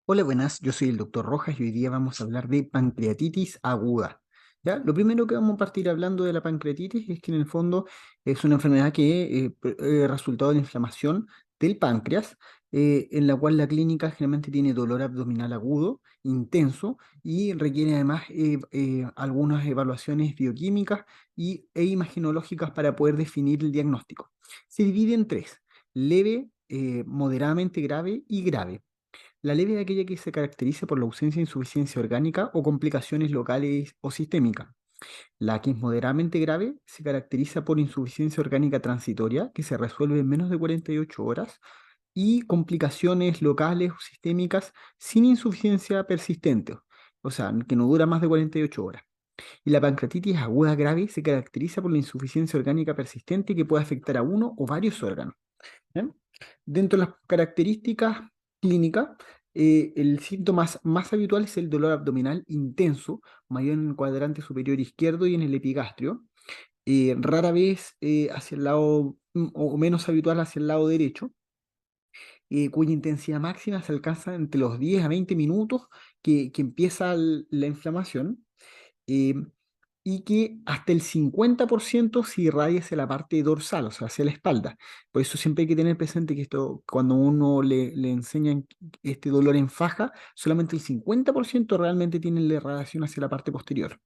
Hola, buenas, yo soy el doctor Rojas y hoy día vamos a hablar de pancreatitis aguda. ¿Ya? Lo primero que vamos a partir hablando de la pancreatitis es que en el fondo es una enfermedad que resultado de la inflamación del páncreas, en la cual la clínica generalmente tiene dolor abdominal agudo, intenso y requiere además algunas evaluaciones bioquímicas e imagenológicas para poder definir el diagnóstico. Se divide en tres: leve, moderadamente grave y grave. La leve es aquella que se caracteriza por la ausencia de insuficiencia orgánica o complicaciones locales o sistémicas. La que es moderadamente grave se caracteriza por insuficiencia orgánica transitoria, que se resuelve en menos de 48 horas, y complicaciones locales o sistémicas sin insuficiencia persistente, o sea, que no dura más de 48 horas. Y la pancreatitis aguda grave se caracteriza por la insuficiencia orgánica persistente que puede afectar a uno o varios órganos. ¿Bien? Dentro de las características clínicas, el síntoma más habitual es el dolor abdominal intenso, mayor en el cuadrante superior izquierdo y en el epigastrio, rara vez hacia el lado, o menos habitual hacia el lado derecho, cuya intensidad máxima se alcanza entre los 10 a 20 minutos que empieza la inflamación, eh, y que hasta el 50% se irradia hacia la parte dorsal, o sea, hacia la espalda. Por eso siempre hay que tener presente que esto, cuando uno le enseñan este dolor en faja, solamente el 50% realmente tiene la irradiación hacia la parte posterior.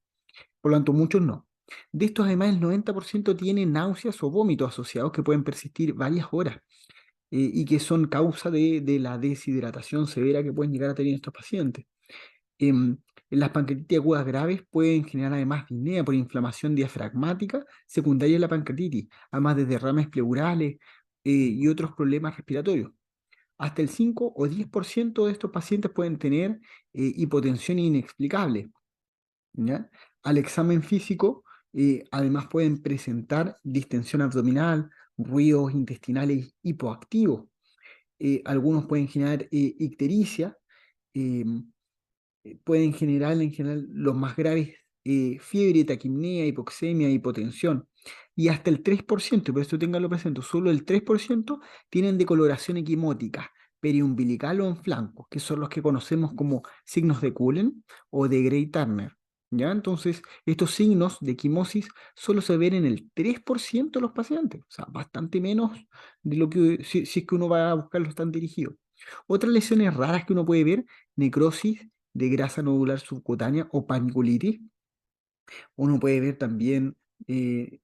Por lo tanto, muchos no. De estos, además, el 90% tiene náuseas o vómitos asociados que pueden persistir varias horas, y que son causa de la deshidratación severa que pueden llegar a tener estos pacientes. Em, en las pancreatitis agudas graves pueden generar además disnea por inflamación diafragmática secundaria a la pancreatitis, además de derrames pleurales, y otros problemas respiratorios. Hasta el 5 o 10% de estos pacientes pueden tener hipotensión inexplicable. ¿Ya? Al examen físico, además pueden presentar distensión abdominal, ruidos intestinales hipoactivos. Algunos pueden generar ictericia. em, Pueden generar, en general, los más graves, fiebre, taquipnea, hipoxemia, hipotensión. Y hasta el 3%, por eso ténganlo presente, solo el 3% tienen decoloración equimótica, periumbilical o en flancos, que son los que conocemos como signos de Cullen o de Gray-Turner. ¿Ya? Entonces, estos signos de equimosis solo se ven en el 3% de los pacientes, o sea, bastante menos de lo que, si es que uno va a buscarlos tan dirigidos. Otras lesiones raras que uno puede ver: necrosis de grasa nodular subcutánea o paniculitis. Uno puede ver también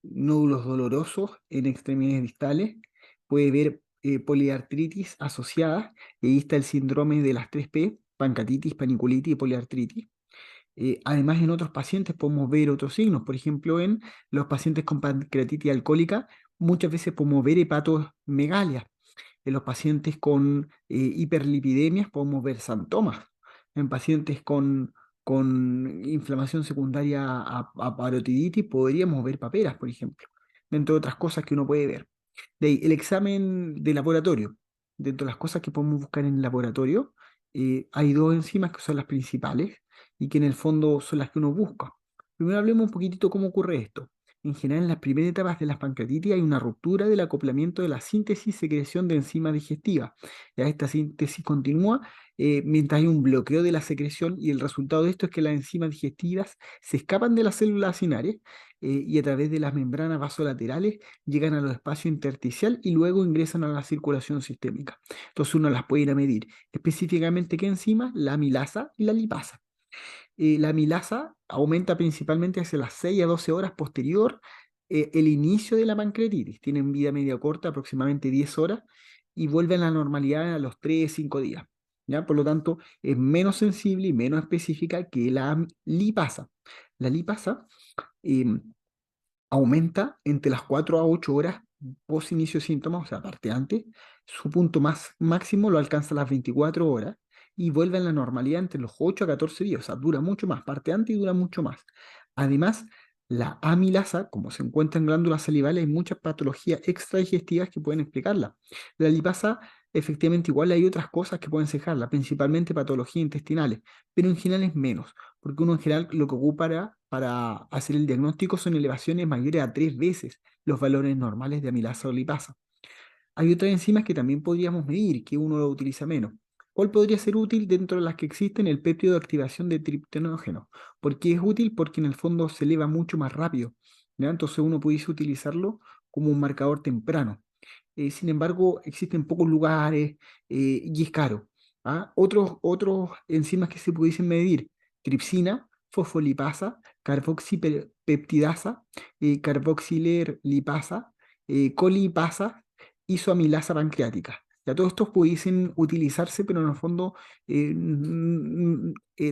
nódulos dolorosos en extremidades distales. Puede ver poliartritis asociada. Y ahí está el síndrome de las 3P: pancreatitis, paniculitis y poliartritis. Además, en otros pacientes podemos ver otros signos. Por ejemplo, en los pacientes con pancreatitis alcohólica, muchas veces podemos ver hepatomegalia. En los pacientes con hiperlipidemias podemos ver santomas. En pacientes con inflamación secundaria a parotiditis podríamos ver paperas, por ejemplo, dentro de otras cosas que uno puede ver. De ahí, el examen de laboratorio. Dentro de las cosas que podemos buscar en el laboratorio, hay dos enzimas que son las principales y que en el fondo son las que uno busca. Primero hablemos un poquitito cómo ocurre esto. En general, en las primeras etapas de la pancreatitis hay una ruptura del acoplamiento de la síntesis-secreción de enzimas digestivas. Ya esta síntesis continúa mientras hay un bloqueo de la secreción, y el resultado de esto es que las enzimas digestivas se escapan de las células acinarias, y a través de las membranas vasolaterales llegan a los espacios intersticial y luego ingresan a la circulación sistémica. Entonces uno las puede ir a medir. Específicamente, ¿qué enzimas? La amilasa y la lipasa. La amilasa aumenta principalmente hacia las 6 a 12 horas posterior el inicio de la pancreatitis. Tienen vida media corta, aproximadamente 10 horas, y vuelven a la normalidad a los 3 5 días. ¿Ya? Por lo tanto, es menos sensible y menos específica que la lipasa. La lipasa em, aumenta entre las 4 a 8 horas post inicio de síntomas, o sea, aparte antes. Su punto más máximo lo alcanza a las 24 horas y vuelve a la normalidad entre los 8 a 14 días, o sea, dura mucho más, parte antes y dura mucho más. Además, la amilasa, como se encuentra en glándulas salivales, hay muchas patologías extradigestivas que pueden explicarla. La lipasa, efectivamente, igual hay otras cosas que pueden cejarla, principalmente patologías intestinales, pero en general es menos, porque uno en general lo que ocupa para hacer el diagnóstico son elevaciones mayores a 3 veces los valores normales de amilasa o lipasa. Hay otras enzimas que también podríamos medir, que uno lo utiliza menos. ¿Cuál podría ser útil dentro de las que existen? El péptido de activación de triptófano. ¿Por qué es útil? Porque en el fondo se eleva mucho más rápido, ¿ya? Entonces uno pudiese utilizarlo como un marcador temprano. Sin embargo, existen pocos lugares y es caro. ¿Ah? Otros enzimas que se pudiesen medir: tripsina, fosfolipasa, carboxipeptidasa, carboxiler lipasa, colipasa, isoamilasa pancreática. Ya todos estos pudiesen utilizarse, pero en el fondo,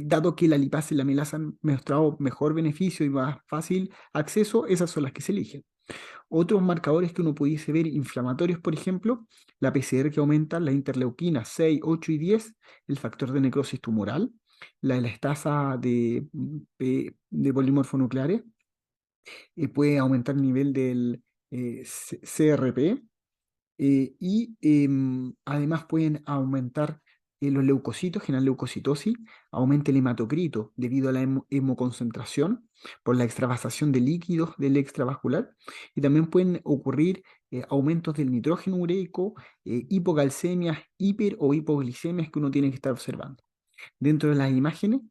dado que la lipasa y la amilasa han mostrado mejor beneficio y más fácil acceso, esas son las que se eligen. Otros marcadores que uno pudiese ver inflamatorios, por ejemplo, la PCR que aumenta, la interleuquina 6, 8 y 10, el factor de necrosis tumoral, la elastasa de polimorfo nucleares, puede aumentar el nivel del CRP, además pueden aumentar los leucocitos, generar leucocitosis, aumenta el hematocrito debido a la hemoconcentración por la extravasación de líquidos del extravascular, y también pueden ocurrir aumentos del nitrógeno ureico, hipocalcemias, hiper o hipoglicemias que uno tiene que estar observando. Dentro de las imágenes,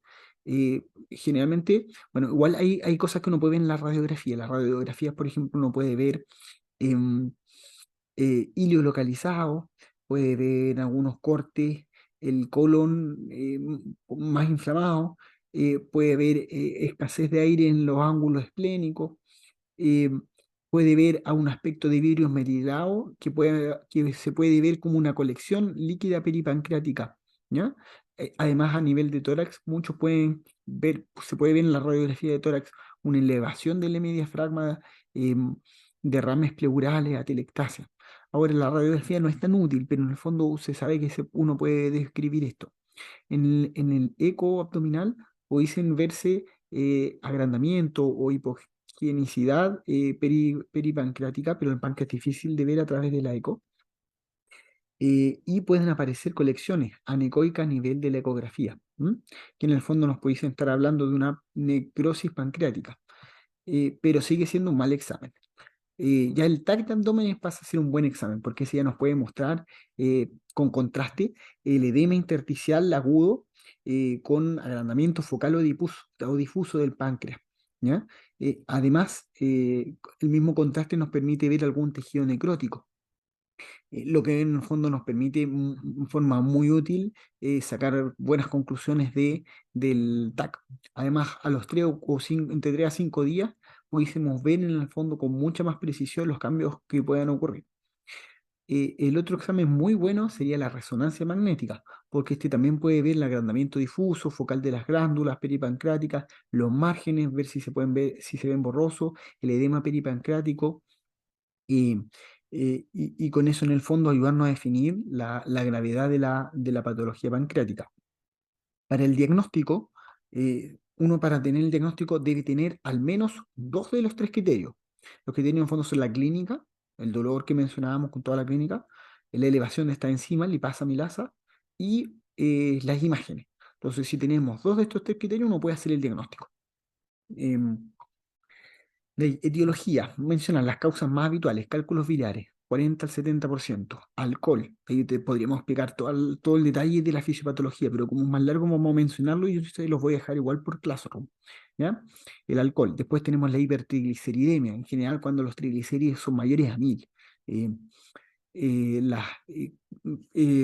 generalmente, bueno, igual hay cosas que uno puede ver en la radiografía. Las radiografías, por ejemplo, uno puede ver em, hilio localizado, puede ver algunos cortes, el colon más inflamado, puede ver escasez de aire en los ángulos esplénicos, eh, puede ver a un aspecto de vidrio esmerilado que se puede ver como una colección líquida peripancreática, ¿ya? Además, a nivel de tórax, muchos pueden ver, se puede ver en la radiografía de tórax una elevación del hemidiafragma, derrames pleurales, atelectasia. Ahora, la radiografía no es tan útil, pero en el fondo se sabe que uno puede describir esto. En el eco abdominal pudiesen verse agrandamiento o hipogenicidad peripancreática, pero el páncreas es difícil de ver a través de la eco. Y pueden aparecer colecciones anecoicas a nivel de la ecografía, ¿m? Que en el fondo nos pudiesen estar hablando de una necrosis pancreática, pero sigue siendo un mal examen. Ya el TAC de abdomen pasa a ser un buen examen, porque ese ya nos puede mostrar con contraste el edema intersticial agudo con agrandamiento focal o difuso del páncreas, ¿ya? Además, el mismo contraste nos permite ver algún tejido necrótico, lo que en el fondo nos permite en forma muy útil sacar buenas conclusiones del TAC. Además, a los 3 entre 3 a 5 días pudiésemos ver en el fondo con mucha más precisión los cambios que puedan ocurrir. El otro examen muy bueno sería la resonancia magnética, porque este también puede ver el agrandamiento difuso, focal de las glándulas peripancreáticas, los márgenes, ver si se pueden ver, si se ven borrosos, el edema peripancreático, y, y con eso en el fondo ayudarnos a definir la gravedad de la patología pancreática. Para el diagnóstico, uno para tener el diagnóstico debe tener al menos dos de los tres criterios. Los criterios en el fondo son la clínica, el dolor que mencionábamos con toda la clínica, la elevación de esta enzima, lipasa, amilasa, y las imágenes. Entonces, si tenemos dos de estos tres criterios, uno puede hacer el diagnóstico. Em, de etiología, mencionan las causas más habituales: cálculos biliares, 40 al 70%, alcohol, ahí te podríamos explicar todo el detalle de la fisiopatología, pero como es más largo vamos a mencionarlo y yo ustedes los voy a dejar igual por Classroom, ¿ya? El alcohol. Después tenemos la hipertrigliceridemia, en general cuando los triglicéridos son mayores a 1000. Eh, la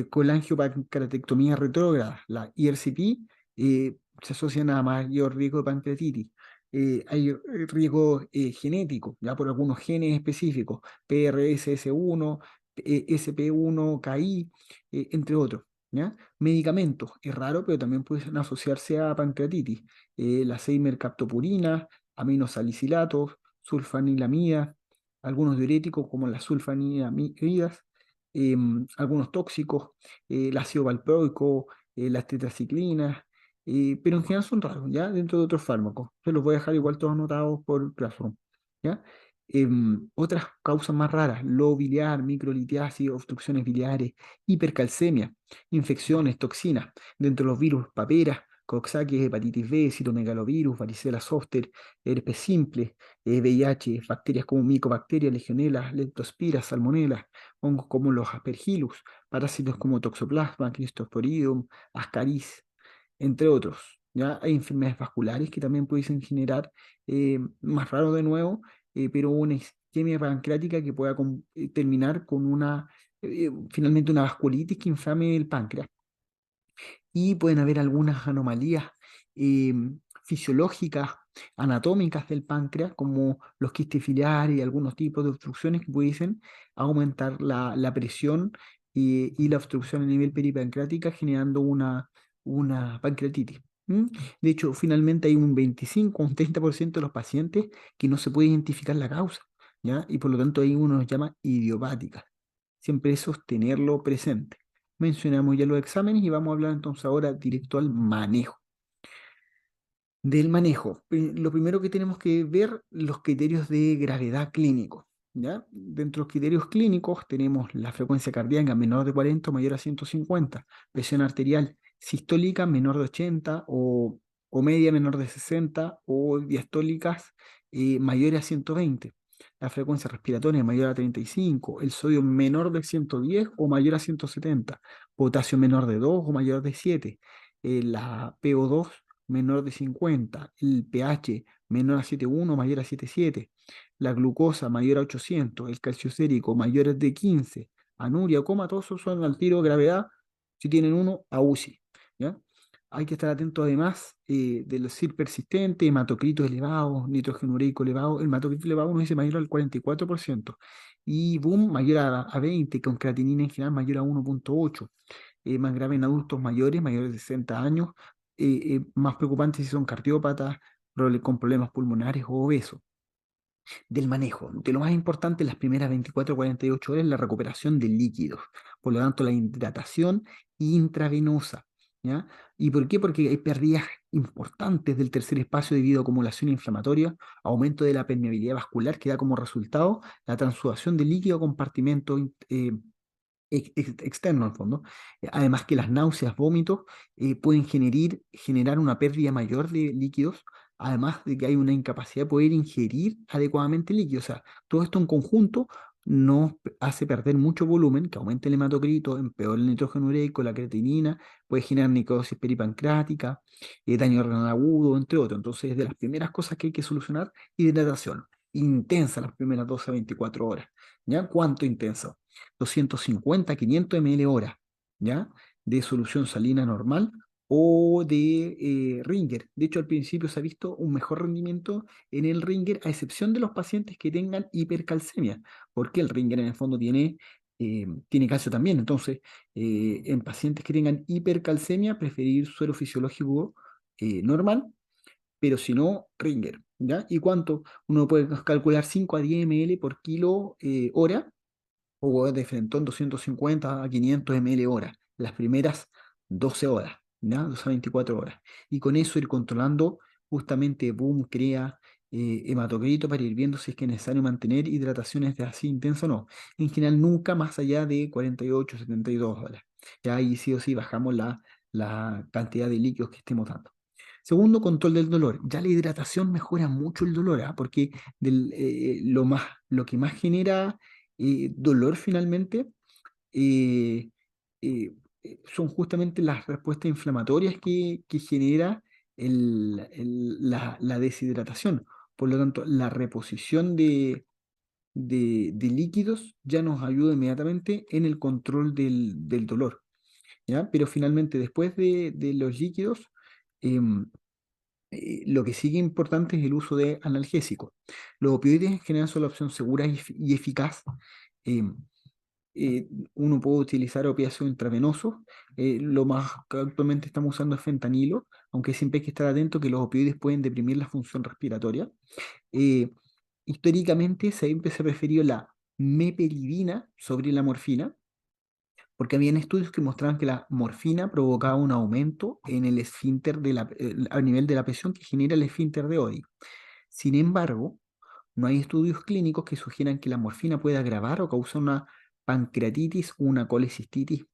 colangiopancreatectomía retrógrada, la ERCP, se asocian a mayor riesgo de pancreatitis. Hay riesgo genético, ya por algunos genes específicos, PRSS1, SP1, KI, entre otros. ¿Ya? Medicamentos, es raro, pero también pueden asociarse a pancreatitis. La seimercaptopurina, aminosalicilatos, sulfanilamida, algunos diuréticos como las sulfanilamidas, algunos tóxicos, el ácido valproico, las tetraciclinas, pero en general son raros, ¿ya? Dentro de otros fármacos. Se los voy a dejar igual todos anotados por Classroom, ¿ya? Otras causas más raras: lobo biliar, microlitiasis, obstrucciones biliares, hipercalcemia, infecciones, toxinas, dentro de los virus, paperas, Coxsackie, hepatitis B, citomegalovirus, varicela zoster, herpes simple, VIH, bacterias como micobacterias, legionela, leptospira, salmonella, hongos como los aspergillus, parásitos como toxoplasma, cristosporidium, ascaris, entre otros. ¿Ya? Hay enfermedades vasculares que también pueden generar, más raro de nuevo, pero una isquemia pancreática que pueda terminar con finalmente una vasculitis que inflame el páncreas. Y pueden haber algunas anomalías eh, fisiológicas, anatómicas del páncreas, como los quistes biliares y algunos tipos de obstrucciones que pudiesen aumentar la presión y la obstrucción a nivel peripancreática, generando una pancreatitis. ¿Mm? De hecho, finalmente hay un 25 o un 30% de los pacientes que no se puede identificar la causa, ¿ya? Y por lo tanto ahí uno los llama idiopática. Siempre eso es tenerlo presente. Mencionamos ya los exámenes y vamos a hablar entonces ahora directo al manejo. Del manejo, lo primero que tenemos que ver los criterios de gravedad clínico, ¿ya? Dentro de los criterios clínicos tenemos la frecuencia cardíaca menor de 40 o mayor a 150, presión arterial sistólica menor de 80 o media menor de 60 o diastólicas mayores a 120, la frecuencia respiratoria mayor a 35, el sodio menor de 110 o mayor a 170, potasio menor de 2 o mayor de 7, la PO2 menor de 50, el pH menor a 7,1 mayor a 7,7, la glucosa mayor a 800, el calcio sérico mayor de 15, anuria o comatoso son al tiro de gravedad, si tienen uno, a UCI. ¿Ya? Hay que estar atento además de los CIR persistentes, hematocritos elevados, nitrógeno ureico elevado. El hematocrito elevado uno dice mayor al 44%. Y boom, mayor a 20, con creatinina en general mayor a 1,8. Más grave en adultos mayores de 60 años, más preocupante si son cardiópatas, con problemas pulmonares o obesos. Del manejo, de lo más importante en las primeras 24 o 48 horas es la recuperación de líquidos, por lo tanto la hidratación intravenosa. ¿Ya? ¿Y por qué? Porque hay pérdidas importantes del tercer espacio debido a acumulación inflamatoria, aumento de la permeabilidad vascular que da como resultado la transsudación de líquido a compartimentos externo al fondo. Además que las náuseas, vómitos pueden generar una pérdida mayor de líquidos, además de que hay una incapacidad de poder ingerir adecuadamente líquidos. O sea, todo esto en conjunto nos hace perder mucho volumen, que aumenta el hematocrito, empeora el nitrógeno ureico, la creatinina, puede generar necrosis peripancreática, daño renal agudo, entre otros. Entonces, de las primeras cosas que hay que solucionar, hidratación. Intensa las primeras 12 a 24 horas. ¿Ya? ¿Cuánto intensa? 250 500 ml hora, ¿ya? De solución salina normal o de Ringer. De hecho, al principio se ha visto un mejor rendimiento en el Ringer, a excepción de los pacientes que tengan hipercalcemia, porque el Ringer en el fondo tiene calcio también. Entonces, en pacientes que tengan hipercalcemia, preferir suero fisiológico normal, pero si no, Ringer. ¿Ya? ¿Y cuánto? Uno puede calcular 5 a 10 ml por kilo hora o de Frentón 250 a 500 ml hora, las primeras 12 horas, ¿ya? 12 a 24 horas. Y con eso ir controlando justamente boom, crea, hematocrito para ir viendo si es que es necesario mantener hidrataciones de así intenso o no. En general, nunca más allá de 48, 72 horas. Ya ahí sí o sí bajamos la cantidad de líquidos que estemos dando. Segundo, control del dolor. Ya la hidratación mejora mucho el dolor, ¿ah? Porque lo que más genera dolor finalmente eh, eh, son justamente las respuestas inflamatorias que genera la deshidratación. Por lo tanto, la reposición de líquidos ya nos ayuda inmediatamente en el control del dolor. ¿Ya? Pero finalmente, después de los líquidos, em, lo que sigue importante es el uso de analgésicos. Los opioides en general son la opción segura y eficaz. em, Uno puede utilizar opiáceos intravenosos. Lo más que actualmente estamos usando es fentanilo, aunque siempre hay que estar atento que los opioides pueden deprimir la función respiratoria. Eh, Históricamente siempre se ha preferido la meperidina sobre la morfina, porque habían estudios que mostraban que la morfina provocaba un aumento en el esfínter a nivel de la presión que genera el esfínter de Oddi. Sin embargo, no hay estudios clínicos que sugieran que la morfina pueda agravar o causar una pancreatitis o una colecistitis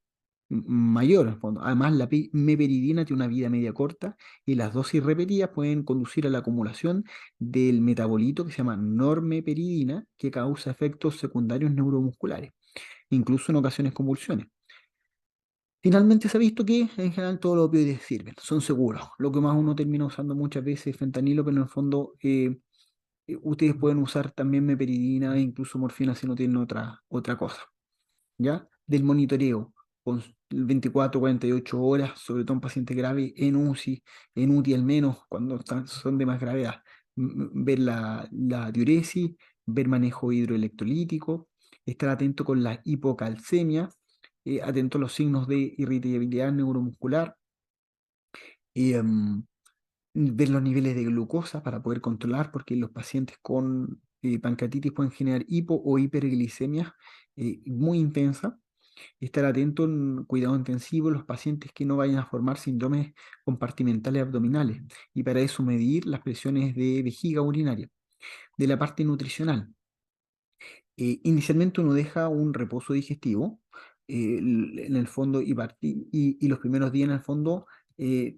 mayor, en el fondo. Además, la meperidina tiene una vida media corta y las dosis repetidas pueden conducir a la acumulación del metabolito que se llama normeperidina, que causa efectos secundarios neuromusculares, incluso en ocasiones convulsiones. Finalmente se ha visto que en general todos los opioides sirven, son seguros. Lo que más uno termina usando muchas veces es fentanilo, pero en el fondo ustedes pueden usar también meperidina e incluso morfina si no tienen otra cosa. ¿Ya? Del monitoreo, con 24, 48 horas, sobre todo en pacientes graves, en UCI, en UTI al menos, cuando son de más gravedad. Ver la diuresis, ver manejo hidroelectrolítico, estar atento con la hipocalcemia, atento a los signos de irritabilidad neuromuscular, em, ver los niveles de glucosa para poder controlar, porque los pacientes con pancreatitis pueden generar hipo o hiperglicemia muy intensa. Estar atento en cuidado intensivo en los pacientes que no vayan a formar síndromes compartimentales abdominales y para eso medir las presiones de vejiga urinaria. De la parte nutricional, inicialmente uno deja un reposo digestivo, en el fondo, y los primeros días en el fondo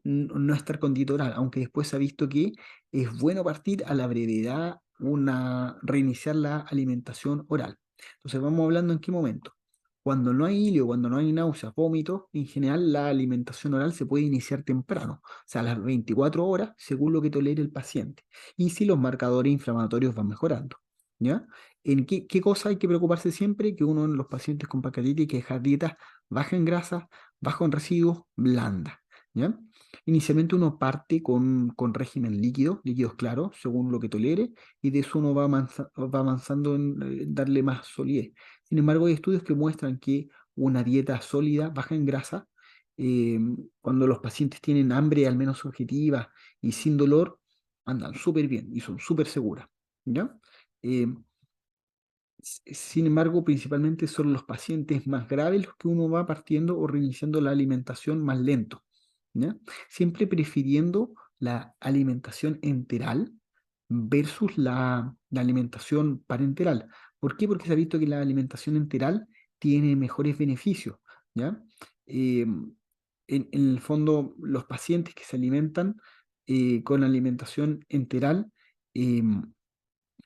no estar con dieta oral, aunque después se ha visto que es bueno partir a la brevedad, reiniciar la alimentación oral. Entonces vamos hablando en qué momento. Cuando no hay hilio, cuando no hay náuseas, vómitos, en general la alimentación oral se puede iniciar temprano, o sea, a las 24 horas, según lo que tolere el paciente, y si los marcadores inflamatorios van mejorando. ¿Ya? ¿En qué cosa hay que preocuparse siempre? Que uno en los pacientes con pancreatitis hay que dejar dieta baja en grasa, baja en residuos, blanda. ¿Ya? Inicialmente uno parte con régimen líquido, líquidos claros, según lo que tolere, y de eso uno va avanzando en darle más solidez. Sin embargo, hay estudios que muestran que una dieta sólida, baja en grasa, eh, cuando los pacientes tienen hambre al menos objetiva y sin dolor, andan súper bien y son súper seguras. ¿Ya? Eh, Sin embargo, principalmente son los pacientes más graves los que uno va partiendo o reiniciando la alimentación más lento, ¿ya? Siempre prefiriendo la alimentación enteral versus la alimentación parenteral. ¿Por qué? Porque se ha visto que la alimentación enteral tiene mejores beneficios, ¿ya? En el fondo, los pacientes que se alimentan con alimentación enteral, em,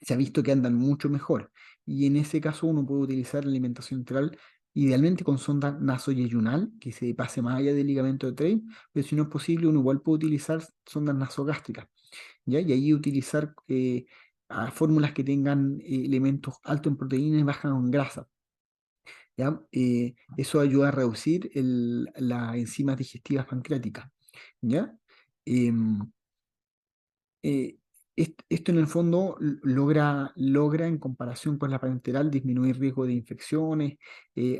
se ha visto que andan mucho mejor. Y en ese caso uno puede utilizar la alimentación enteral, idealmente con sonda nasoyeyunal, que se pase más allá del ligamento de Trein, pero si no es posible, uno igual puede utilizar sondas nasogástricas, ¿ya? Y ahí utilizar fórmulas que tengan elementos altos en proteínas y bajos en grasa, ¿ya? Eso ayuda a reducir las enzimas digestivas pancreáticas, ¿ya? Em, eh, Esto en el fondo logra en comparación con la parenteral disminuir riesgo de infecciones,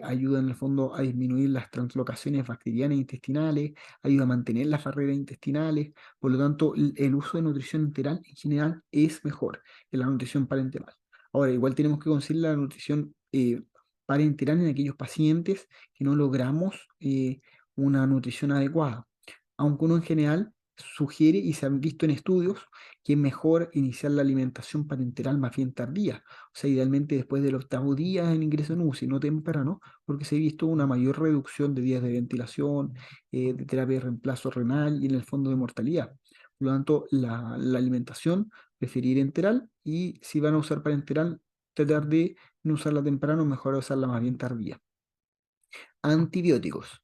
ayuda en el fondo a disminuir las translocaciones bacterianas e intestinales, ayuda a mantener las barreras intestinales, por lo tanto el uso de nutrición enteral en general es mejor que la nutrición parenteral. Ahora, igual tenemos que considerar la nutrición parenteral en aquellos pacientes que no logramos una nutrición adecuada, aunque uno en general sugiere y se han visto en estudios que es mejor iniciar la alimentación parenteral más bien tardía, o sea, idealmente después del octavo día en ingreso en UCI, no temprano, porque se ha visto una mayor reducción de días de ventilación, de terapia de reemplazo renal y en el fondo de mortalidad. Por lo tanto, la alimentación, preferir enteral y si van a usar parenteral, tratar de no usarla temprano, mejor usarla más bien tardía. Antibióticos.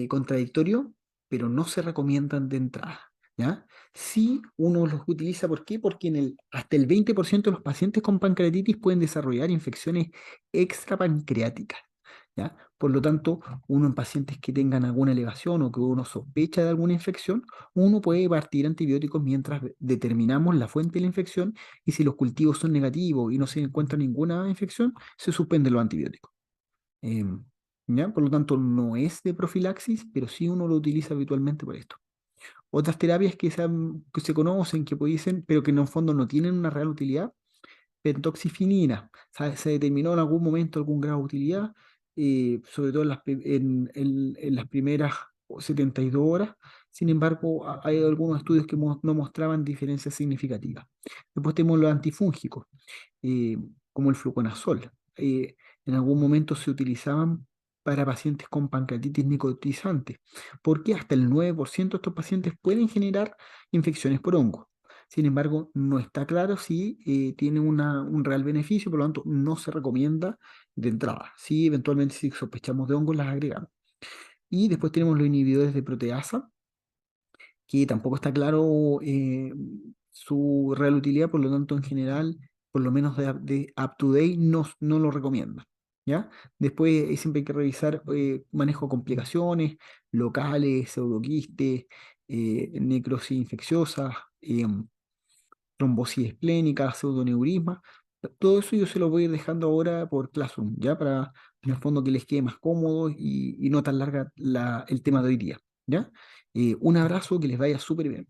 Contradictorio, pero no se recomiendan de entrada. ¿Ya? Si uno los utiliza, ¿por qué? Porque hasta el 20% de los pacientes con pancreatitis pueden desarrollar infecciones extrapancreáticas. ¿Ya? Por lo tanto, uno en pacientes que tengan alguna elevación o que uno sospecha de alguna infección, uno puede partir antibióticos mientras determinamos la fuente de la infección y si los cultivos son negativos y no se encuentra ninguna infección, se suspenden los antibióticos. Em, ¿Ya? Por lo tanto, no es de profilaxis, pero sí uno lo utiliza habitualmente por esto. Otras terapias que se conocen, que pudiesen, pero que en el fondo no tienen una real utilidad, pentoxifenina. Se determinó en algún momento algún grado de utilidad, sobre todo en las primeras 72 horas. Sin embargo, hay algunos estudios que no mostraban diferencias significativas. Después tenemos los antifúngicos, eh, como el fluconazol. En algún momento se utilizaban para pacientes con pancreatitis necrotizante, porque hasta el 9% de estos pacientes pueden generar infecciones por hongo. Sin embargo, no está claro si tiene un real beneficio, por lo tanto, no se recomienda de entrada. Sí, eventualmente, si sospechamos de hongos, las agregamos. Y después tenemos los inhibidores de proteasa, que tampoco está claro su real utilidad, por lo tanto, en general, por lo menos de UpToDate, no lo recomienda. ¿Ya? Después siempre hay que revisar manejo de complicaciones locales, pseudoquistes, necrosis infecciosas, trombosis esplénica, pseudoneurisma. Todo eso yo se lo voy a ir dejando ahora por Classroom, ¿ya? Para, en el fondo, que les quede más cómodo y no tan larga el tema de hoy día, ¿ya? Un abrazo, que les vaya súper bien.